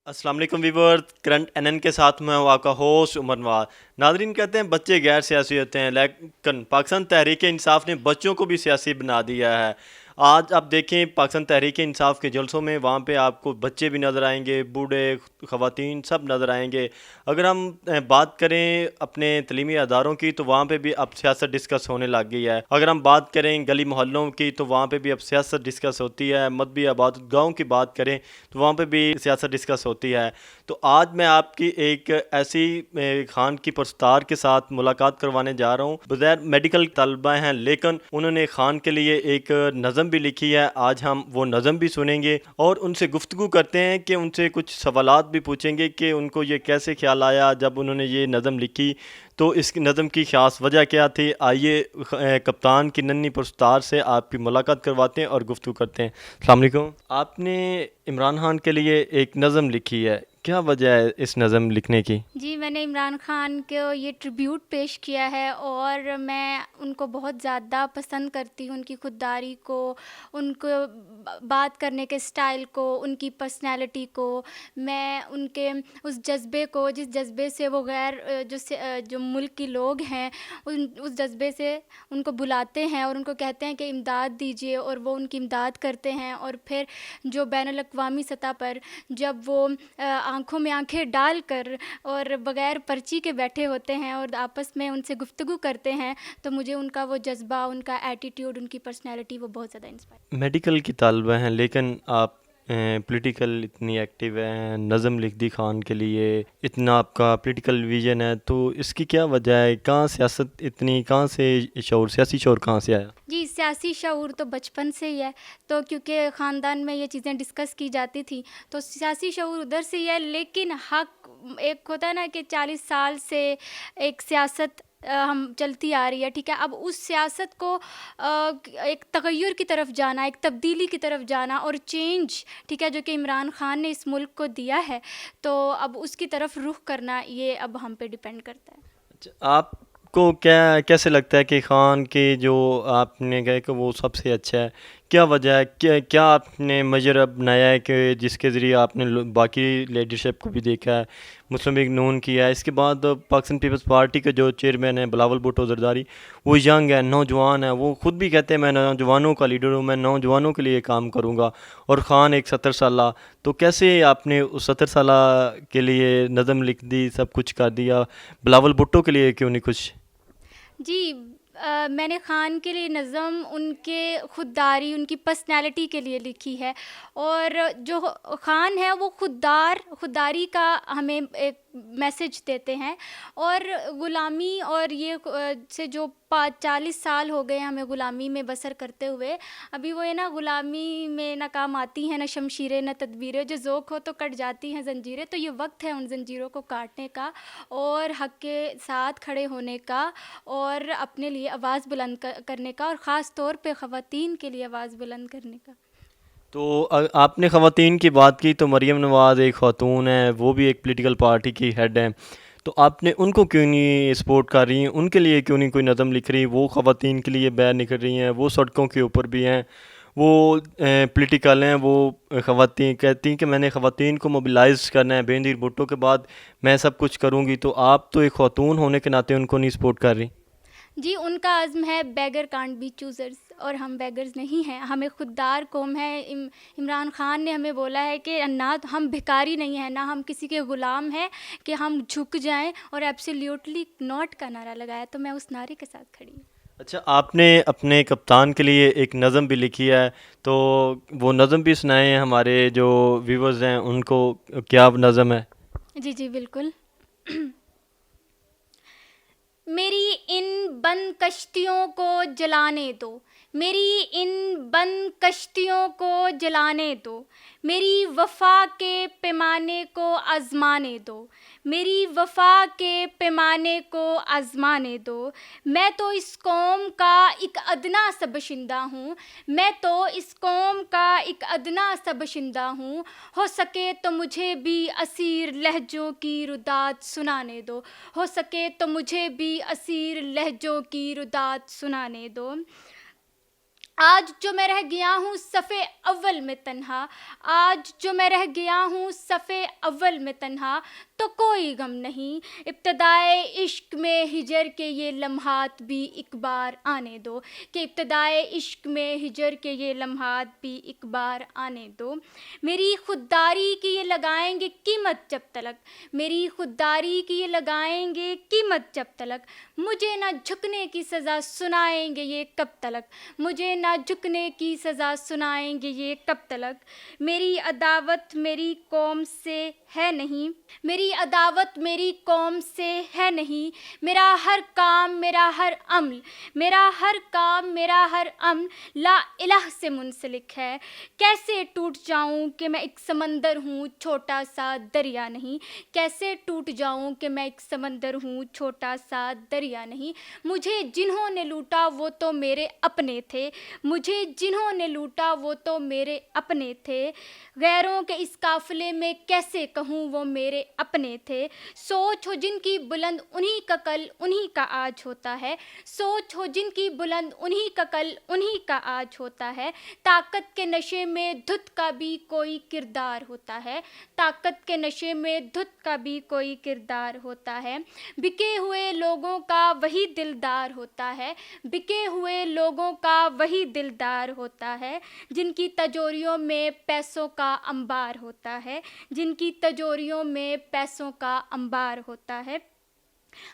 السلام علیکم viewers, current N N کے ساتھ میں ہوں آپ کا ہوسٹ عمر نواز۔ ناظرین، کہتے ہیں بچے غیر سیاسی ہوتے ہیں، لیکن پاکستان تحریک انصاف نے بچوں کو بھی سیاسی بنا دیا ہے۔ آج آپ دیکھیں پاکستان تحریک انصاف کے جلسوں میں، وہاں پہ آپ کو بچے بھی نظر آئیں گے، بوڑھے، خواتین سب نظر آئیں گے۔ اگر ہم بات کریں اپنے تعلیمی اداروں کی تو وہاں پہ بھی اب سیاست ڈسکس ہونے لگ گئی ہے۔ اگر ہم بات کریں گلی محلوں کی تو وہاں پہ بھی اب سیاست ڈسکس ہوتی ہے۔ مذہبی عبادت گاہوں کی بات کریں تو وہاں پہ بھی سیاست ڈسکس ہوتی ہے۔ تو آج میں آپ کی ایک ایسی خان کی پرستار کے ساتھ ملاقات کروانے جا رہا ہوں۔ بظاہر میڈیکل طلبہ ہیں، لیکن انہوں نے خان کے لیے ایک نظم بھی لکھی ہے۔ آج ہم وہ نظم بھی سنیں گے اور ان سے گفتگو کرتے ہیں کہ ان سے کچھ سوالات بھی پوچھیں گے کہ ان کو یہ کیسے خیال آیا جب انہوں نے یہ نظم لکھی، تو اس نظم کی خاص وجہ کیا تھی۔ آئیے کپتان کی ننھی پرستار سے آپ کی ملاقات کرواتے ہیں اور گفتگو کرتے ہیں۔ السلام علیکم۔ آپ نے عمران خان کے لیے ایک نظم لکھی ہے، کیا وجہ ہے اس نظم لکھنے کی؟ جی، میں نے عمران خان کو یہ ٹریبیوٹ پیش کیا ہے اور میں ان کو بہت زیادہ پسند کرتی ہوں، ان کی خودداری کو، ان کو بات کرنے کے سٹائل کو، ان کی پرسنالٹی کو۔ میں ان کے اس جذبے کو، جس جذبے سے وہ غیر جو ملک کے لوگ ہیں اس جذبے سے ان کو بلاتے ہیں اور ان کو کہتے ہیں کہ امداد دیجیے، اور وہ ان کی امداد کرتے ہیں۔ اور پھر جو بین الاقوامی سطح پر جب وہ آنکھوں میں آنکھیں ڈال کر اور بغیر پرچی کے بیٹھے ہوتے ہیں اور آپس میں ان سے گفتگو کرتے ہیں، تو مجھے ان کا وہ جذبہ، ان کا ایٹیٹیوڈ، ان کی پرسنالٹی وہ بہت زیادہ انسپائر۔ میڈیکل کی طالبہ ہیں لیکن آپ پولیٹیکل اتنی ایکٹیو ہیں، نظم لکھ دی خان کے لیے، اتنا آپ کا پولیٹیکل ویژن ہے، تو اس کی کیا وجہ ہے؟ کہاں سیاست اتنی، کہاں سے شعور، سیاسی شعور کہاں سے آیا؟ جی، سیاسی شعور تو بچپن سے ہی ہے، تو کیونکہ خاندان میں یہ چیزیں ڈسکس کی جاتی تھی تو سیاسی شعور ادھر سے ہی ہے۔ لیکن حق ایک ہوتا ہے نا کہ 40 سال سے ایک سیاست ہم چلتی آ رہی ہے، ٹھیک ہے، اب اس سیاست کو ایک تغیر کی طرف جانا، ایک تبدیلی کی طرف جانا اور چینج، ٹھیک ہے، جو کہ عمران خان نے اس ملک کو دیا ہے، تو اب اس کی طرف رخ کرنا یہ اب ہم پہ ڈیپینڈ کرتا ہے۔ اچھا، آپ کو کیسے لگتا ہے کہ خان کے جو آپ نے کہا کہ وہ سب سے اچھا ہے، کیا وجہ ہے؟ کیا آپ نے میجر بنایا ہے کہ جس کے ذریعے آپ نے باقی لیڈرشپ کو بھی دیکھا ہے، مسلم لیگ نون کیا ہے، اس کے بعد پاکستان پیپلز پارٹی کے جو چیئرمین ہیں بلاول بھٹو زرداری، وہ ینگ ہے، نوجوان ہے، وہ خود بھی کہتے ہیں میں نوجوانوں کا لیڈر ہوں، میں نوجوانوں کے لیے کام کروں گا، اور خان ایک 70 سالہ، تو کیسے آپ نے اس 70 سالہ کے لیے نظم لکھ دی، سب کچھ کر دیا، بلاول بھٹو کے لیے کیوں نہیں کچھ؟ جی، میں نے خان کے لیے نظم ان کے خودداری، ان کی پرسنالٹی کے لیے لکھی ہے، اور جو خان ہے وہ خودداری کا ہمیں ایک میسج دیتے ہیں، اور غلامی اور یہ سے جو 40 سال ہو گئے ہمیں غلامی میں بسر کرتے ہوئے، ابھی وہ نا غلامی میں نہ کام آتی ہیں نہ شمشیریں نہ تدبیریں، جو ذوق ہو تو کٹ جاتی ہیں زنجیریں، تو یہ وقت ہے ان زنجیروں کو کاٹنے کا اور حق کے ساتھ کھڑے ہونے کا اور اپنے لیے آواز بلند کرنے کا، اور خاص طور پہ خواتین کے لیے آواز بلند کرنے کا۔ تو آپ نے خواتین کی بات کی تو مریم نواز ایک خاتون ہے، وہ بھی ایک پولیٹیکل پارٹی کی ہیڈ ہیں، تو آپ نے ان کو کیوں نہیں سپورٹ کر رہی ہیں؟ ان کے لیے کیوں نہیں کوئی نظم لکھ رہی؟ وہ خواتین کے لیے باہر نکل رہی ہیں، وہ سڑکوں کے اوپر بھی ہیں، وہ پولیٹیکل ہیں، وہ خواتین کہتی ہیں کہ میں نے خواتین کو موبلائز کرنا ہے، بینظیر بھٹو کے بعد میں سب کچھ کروں گی، تو آپ تو ایک خاتون ہونے کے ناطے ان کو نہیں سپورٹ کر رہی؟ جی، ان کا عزم ہے بیگر کانٹ بی چوزرز، اور ہم بیگرز نہیں ہیں، ہمیں خوددار قوم ہے۔ عمران خان نے ہمیں بولا ہے کہ نہ ہم بھکاری نہیں ہیں، نہ ہم کسی کے غلام ہیں کہ ہم جھک جائیں، اور ایبسلیوٹلی ناٹ کا نعرہ لگایا، تو میں اس نعرے کے ساتھ کھڑی ہوں۔ اچھا، آپ نے اپنے کپتان کے لیے ایک نظم بھی لکھی ہے، تو وہ نظم بھی سنائیں ہمارے جو ویورز ہیں ان کو، کیا نظم ہے؟ جی جی بالکل۔ میری ان بند کشتیوں کو جلانے دو، میری ان بند کشتیوں کو جلانے دو، میری وفا کے پیمانے کو آزمانے دو، میری وفا کے پیمانے کو آزمانے دو۔ میں تو اس قوم کا ایک ادنا سا باشندہ ہوں، میں تو اس قوم کا ایک ادنا سا باشندہ ہوں، ہو سکے تو مجھے بھی اسیر لہجوں کی ردات سنانے دو، ہو سکے تو مجھے بھی اسیر لہجوں کی ردات سنانے دو۔ آج جو میں رہ گیا ہوں صفِ اول میں تنہا، آج جو میں رہ گیا ہوں صفِ اول میں تنہا، تو کوئی غم نہیں، ابتدائے عشق میں ہجر کے یہ لمحات بھی ایک بار آنے دو، کہ ابتدائے عشق میں ہجر کے یہ لمحات بھی ایک بار آنے دو۔ میری خودداری کی یہ لگائیں گے قیمت جب تلک، میری خودداری کی یہ لگائیں گے قیمت جب تلک، مجھے نہ جھکنے کی سزا سنائیں گے یہ کب تلک، مجھے نہ جھکنے کی سزا سنائیں گے یہ کب تلک۔ میری عداوت میری قوم سے ہے نہیں، میری عداوت میری قوم سے ہے نہیں، میرا ہر کام میرا ہر عمل، میرا ہر کام میرا ہر عمل لا الہ سے منسلک ہے۔ کیسے ٹوٹ جاؤں کہ میں ایک سمندر ہوں چھوٹا سا دریا نہیں، کیسے ٹوٹ جاؤں کہ میں ایک سمندر ہوں چھوٹا سا دریا نہیں۔ مجھے جنہوں نے لوٹا وہ تو میرے اپنے تھے، مجھے جنہوں نے لوٹا وہ تو میرے اپنے تھے، غیروں کے اس قافلے میں کیسے کہوں وہ میرے اپنے تھے۔ سوچ ہو جن کی بلند انہی کا کل انہی کا آج ہوتا ہے، سوچ ہو جن کی بلند انہی کا کل انہی کا آج ہوتا ہے۔ طاقت کے نشے میں دھت کا بھی کوئی کردار ہوتا ہے، طاقت کے نشے میں دھت کا بھی کوئی کردار ہوتا ہے۔ بکے ہوئے لوگوں کا وہی دلدار ہوتا ہے، بکے ہوئے لوگوں کا وہی دلدار ہوتا ہے، جن کی تجوریوں میں پیسوں کا انبار ہوتا ہے، جن کی تجوریوں میں پیسوں کا انبار ہوتا ہے۔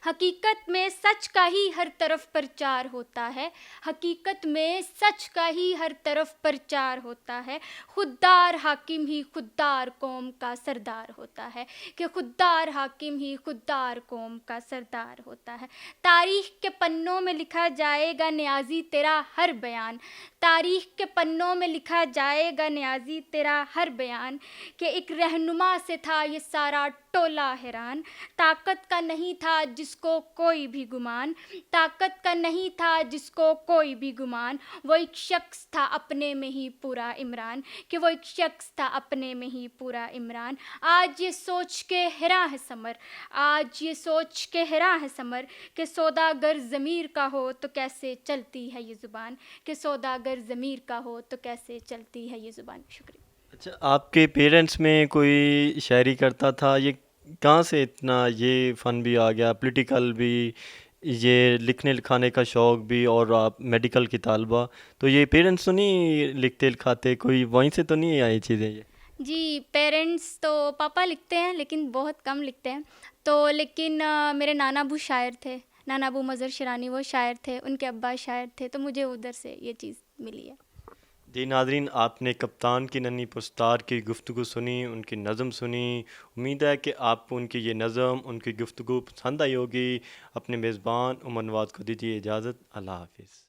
حقیقت میں سچ کا ہی ہر طرف پرچار ہوتا ہے، حقیقت میں سچ کا ہی ہر طرف پرچار ہوتا ہے۔ خوددار حاکم ہی خوددار قوم کا سردار ہوتا ہے، کہ خوددار حاکم ہی خوددار قوم کا سردار ہوتا ہے۔ تاریخ کے پنوں میں لکھا جائے گا نیازی تیرا ہر بیان، تاریخ کے پنوں میں لکھا جائے گا نیازی تیرا ہر بیان، کہ ایک رہنما سے تھا یہ سارا ٹولہ حیران۔ طاقت کا نہیں تھا جس کو کوئی بھی گمان، طاقت کا نہیں تھا جس کو کوئی بھی گمان، وہ ایک شخص تھا اپنے میں ہی پورا عمران، کہ وہ ایک شخص تھا اپنے میں ہی پورا عمران۔ آج یہ سوچ کے حیراں ہے ثمر، آج یہ سوچ کے حیراں ہے ثمر، کہ سوداگر ضمیر کا ہو تو کیسے چلتی ہے یہ زبان، کہ سوداگر ضمیر کا ہو تو کیسے چلتی ہے یہ زبان۔ شکریہ۔ اچھا، آپ کے پیرنٹس میں کوئی شاعری کرتا تھا؟ یہ کہاں سے اتنا یہ فن بھی آ گیا، پولیٹیکل بھی، یہ لکھنے لکھانے کا شوق بھی، اور آپ میڈیکل کی طالبہ، تو یہ پیرنٹس تو نہیں لکھتے لکھاتے؟ کوئی وہیں سے تو نہیں آئی چیزیں یہ؟ جی پیرنٹس تو پاپا لکھتے ہیں لیکن بہت کم لکھتے ہیں، تو لیکن میرے نانا ابو شاعر تھے، نانا ابو مظہر شیرانی وہ شاعر تھے، ان کے ابا شاعر تھے، تو مجھے ادھر سے یہ چیز ملی ہے۔ جی ناظرین، آپ نے کپتان کی ننھی پستار کی گفتگو سنی، ان کی نظم سنی۔ امید ہے کہ آپ کو ان کی یہ نظم، ان کی گفتگو پسند آئی ہوگی۔ اپنے میزبان عمر نواز کو دیجیے اجازت۔ اللہ حافظ۔